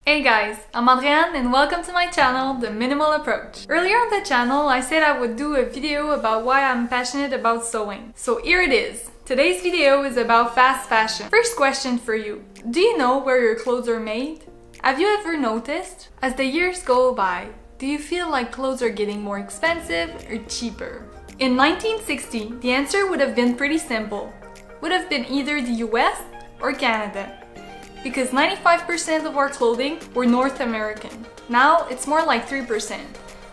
Hey guys, I'm Adrienne and welcome to my channel, The Minimal Approach. Earlier on the channel, I said I would do a video about why I'm passionate about sewing. So here it is. Today's video is about fast fashion. First question for you. Do you know where your clothes are made? Have you ever noticed? As the years go by, do you feel like clothes are getting more expensive or cheaper? In 1960, the answer would have been pretty simple. Would have been either the US or Canada, because 95% of our clothing were North American. Now it's more like 3%,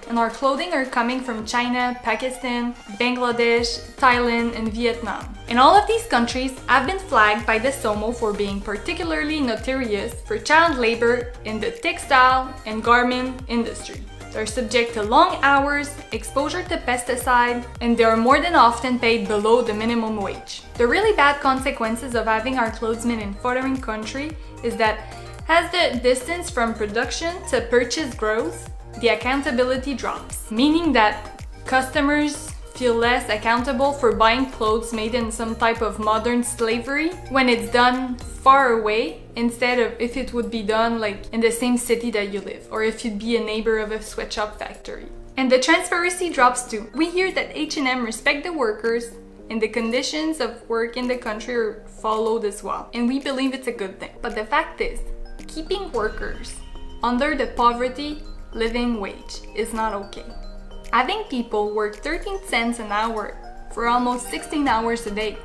and our clothing are coming from China, Pakistan, Bangladesh, Thailand, and Vietnam. And all of these countries have been flagged by the SOMO for being particularly notorious for child labor in the textile and garment industry. They're subject to long hours, exposure to pesticides, and they are more than often paid below the minimum wage. The really bad consequences of having our clothes made in foreign country is that as the distance from production to purchase grows, the accountability drops, meaning that customers feel less accountable for buying clothes made in some type of modern slavery when it's done far away instead of if it would be done like in the same city that you live, or if you'd be a neighbor of a sweatshop factory. And the transparency drops too. We hear that H&M respect the workers and the conditions of work in the country are followed as well, and we believe it's a good thing. But the fact is, keeping workers under the poverty living wage is not okay. Having people work 13 cents an hour for almost 16 hours a day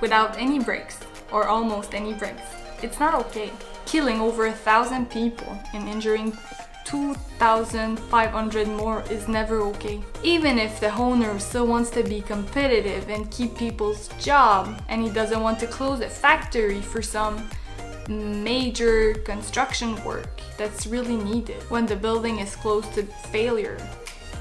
without any breaks, or almost any breaks, it's not okay. Killing over 1,000 people and injuring 2,500 more is never okay. Even if the owner still wants to be competitive and keep people's job, and he doesn't want to close a factory for some major construction work that's really needed when the building is close to failure.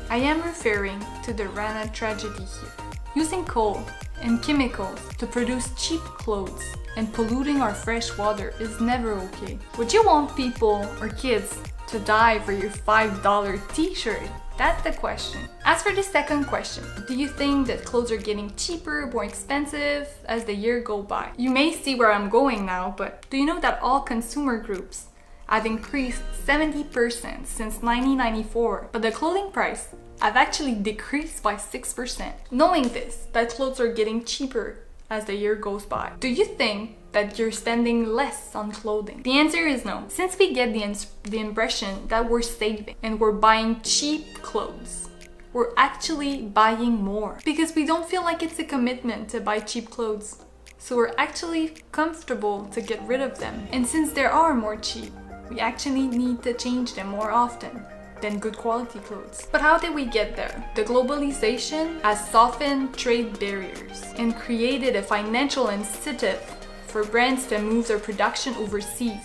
I am referring to the Rana tragedy here. Using coal and chemicals to produce cheap clothes and polluting our fresh water is never okay. Would you want people or kids to die for your $5 t-shirt? That's the question. As for the second question, do you think that clothes are getting cheaper, more expensive as the year go by? You may see where I'm going now, but do you know that all consumer groups have increased 70% since 1994, but the clothing price have actually decreased by 6%. Knowing this, that clothes are getting cheaper as the year goes by, do you think that you're spending less on clothing? The answer is no. Since we get the impression that we're saving and we're buying cheap clothes, we're actually buying more because we don't feel like it's a commitment to buy cheap clothes. So we're actually comfortable to get rid of them. And since there are more cheap, we actually need to change them more often than good quality clothes. But how did we get there? The globalization has softened trade barriers and created a financial incentive for brands to move their production overseas.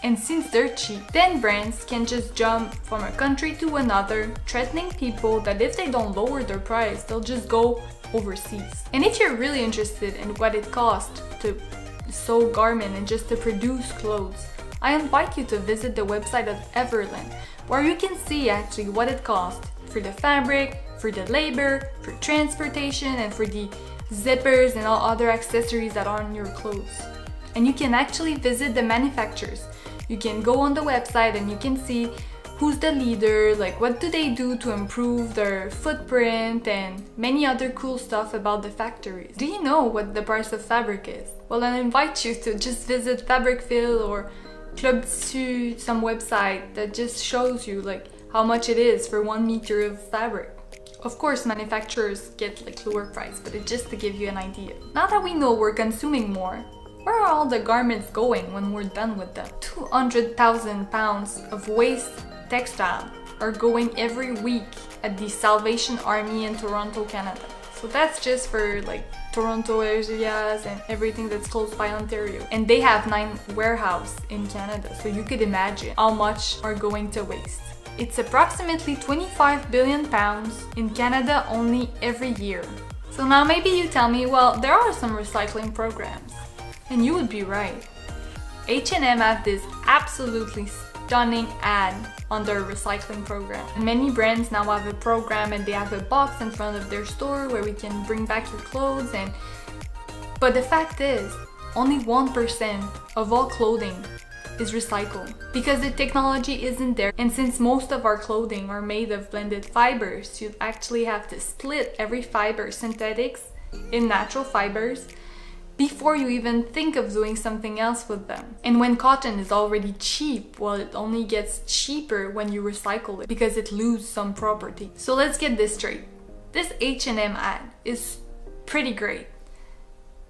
And since they're cheap, then brands can just jump from a country to another, threatening people that if they don't lower their price, they'll just go overseas. And if you're really interested in what it costs to sew garment and just to produce clothes, I invite you to visit the website of Everland, where you can see actually what it costs for the fabric, for the labor, for transportation, and for the zippers and all other accessories that are on your clothes. And you can actually visit the manufacturers. You can go on the website and you can see who's the leader, like what do they do to improve their footprint, and many other cool stuff about the factories. Do you know what the price of fabric is? Well, I invite you to just visit Fabricville or Club Tissu, some website that just shows you like how much it is for 1 meter of fabric. Of course, manufacturers get like lower price, but it's just to give you an idea. Now that we know we're consuming more, where are all the garments going when we're done with them? 200,000 pounds of waste textile are going every week at the Salvation Army in Toronto, Canada. So that's just for like Toronto areas and everything that's close by Ontario. And they have 9 warehouses in Canada, so you could imagine how much are going to waste. It's approximately 25 billion pounds in Canada only every year. So now maybe you tell me, well, there are some recycling programs. And you would be right. H&M have this absolutely stunning ad on their recycling program. And many brands now have a program and they have a box in front of their store where we can bring back your clothes. But the fact is, only 1% of all clothing is recycle, because the technology isn't there. And since most of our clothing are made of blended fibers, you actually have to split every fiber, synthetics in natural fibers, before you even think of doing something else with them. And when cotton is already cheap, well, it only gets cheaper when you recycle it because it loses some property. So let's get this straight. This H&M ad is pretty great,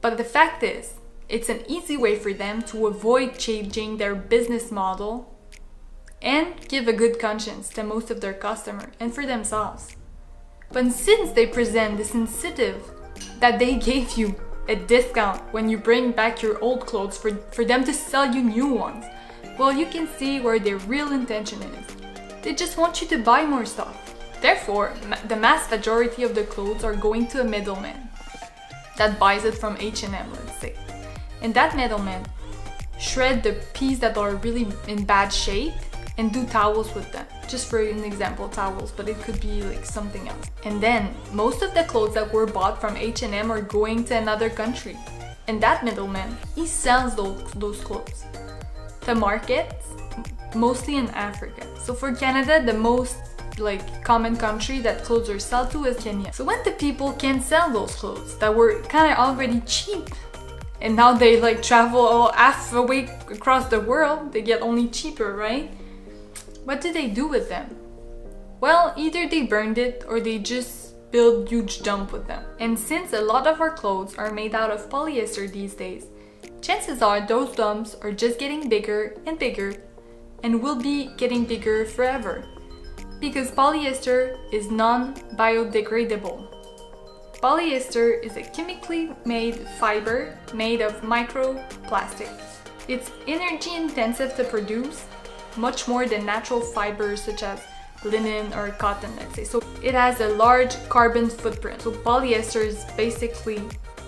but the fact is, it's an easy way for them to avoid changing their business model and give a good conscience to most of their customers and for themselves. But since they present this incentive that they gave you a discount when you bring back your old clothes for them to sell you new ones, well, you can see where their real intention is. They just want you to buy more stuff. Therefore, the mass majority of the clothes are going to a middleman that buys it from H&M, let's say. And that middleman shred the pieces that are really in bad shape and do towels with them. Just for an example, towels, but it could be like something else. And then most of the clothes that were bought from H&M are going to another country. And that middleman, he sells those clothes to markets, mostly in Africa. So for Canada, the most common country that clothes are sold to is Kenya. So when the people can sell those clothes that were kind of already cheap, and now they travel halfway across the world, they get only cheaper, right? What do they do with them? Well, either they burned it or they just build huge dump with them. And since a lot of our clothes are made out of polyester these days, chances are those dumps are just getting bigger and bigger and will be getting bigger forever. Because polyester is non-biodegradable. Polyester is a chemically made fiber made of microplastics. It's energy intensive to produce, much more than natural fibers such as linen or cotton, let's say. So it has a large carbon footprint. So polyester is basically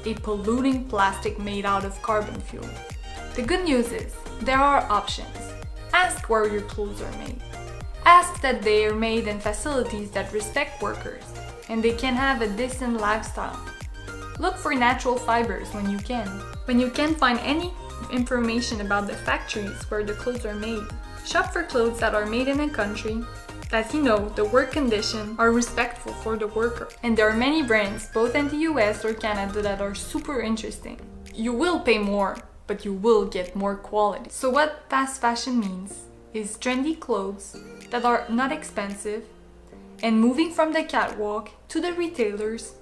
a polluting plastic made out of carbon fuel. The good news is there are options. Ask where your clothes are made. Ask that they are made in facilities that respect workers and they can have a decent lifestyle. Look for natural fibers when you can. When you can't find any information about the factories where the clothes are made, shop for clothes that are made in a country that the work conditions are respectful for the worker. And there are many brands, both in the US or Canada, that are super interesting. You will pay more, but you will get more quality. So what fast fashion means is trendy clothes that are not expensive and moving from the catwalk to the retailers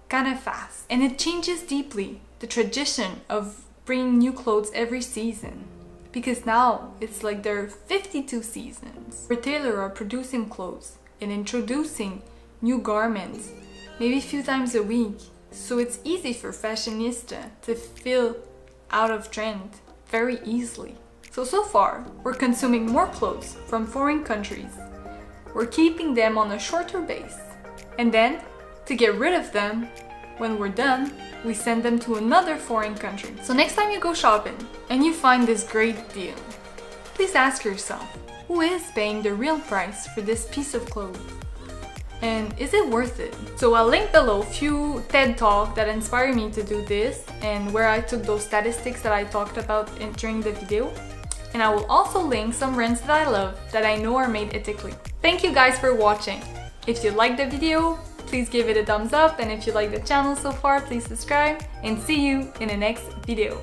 kind of fast. And it changes deeply the tradition of bringing new clothes every season. Because now it's like there are 52 seasons. Retailers are producing clothes and introducing new garments maybe a few times a week. So it's easy for fashionista to feel out of trend very easily. So far, we're consuming more clothes from foreign countries. We're keeping them on a shorter base. And then, to get rid of them, when we're done, we send them to another foreign country. So next time you go shopping and you find this great deal, please ask yourself, who is paying the real price for this piece of clothes? And is it worth it? So I'll link below a few TED Talks that inspired me to do this and where I took those statistics that I talked about during the video. And I will also link some brands that I love that I know are made ethically. Thank you guys for watching. If you liked the video, please give it a thumbs up, and if you like the channel so far, please subscribe, and see you in the next video.